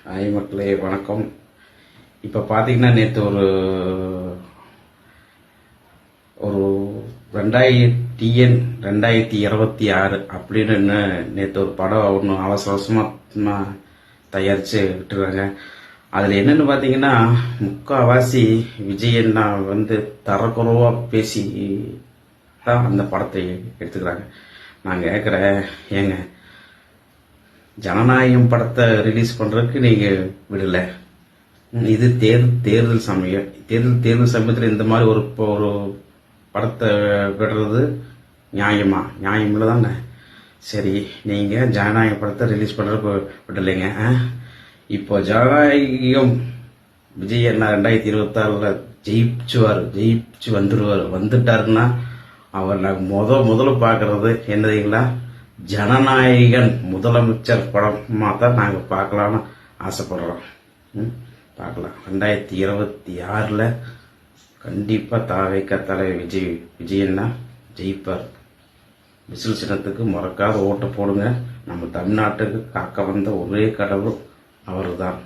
Hi மக்களே, வணக்கம். இப்போ பார்த்தீங்கன்னா நேற்று ஒரு ஒரு 2026 அப்படின்னு நேற்று ஒரு படம் ஒன்று அவசர அவசரமாக தயாரித்து விட்டுருக்காங்க. அதில் என்னென்னு பார்த்தீங்கன்னா முக்கால்வாசி விஜயண்ணா தரக்குறைவாக பேசி தான் அந்த படத்தை எடுத்துக்கிறாங்க. நான் கேட்குறேன், ஏங்க ஜனநாயகம் படத்தை ரிலீஸ் பண்றதுக்கு நீங்க விடல. இது தேர்தல் சமயம். தேர்தல் சமயத்தில் இந்த மாதிரி ஒரு படத்தை விடுறது நியாயமா? நியாயம் இல்லதாங்க. சரி, நீங்க ஜனநாயக படத்தை ரிலீஸ் பண்றதுக்கு விடலைங்க. இப்போ ஜனநாயகம் விஜய் என்ன 2026 ஜெயிச்சு வந்துட்டாருன்னா அவர் நாங்கள் முதல்ல பார்க்கறது என்னதுங்களா, ஜனநாயகன் முதலமைச்சர் படமாக தான் நாங்கள் பார்க்கலான்னு ஆசைப்படுறோம். பார்க்கலாம். 2026 கண்டிப்பாக தாவேக்க தலைவர் விஜயன்னா ஜெயிப்பார். விசில் சின்னத்துக்கு மறக்காத ஓட்டு போடுங்க. நம்ம தமிழ்நாட்டுக்கு காக்க வந்த ஒரே கடவுள் அவர் தான்.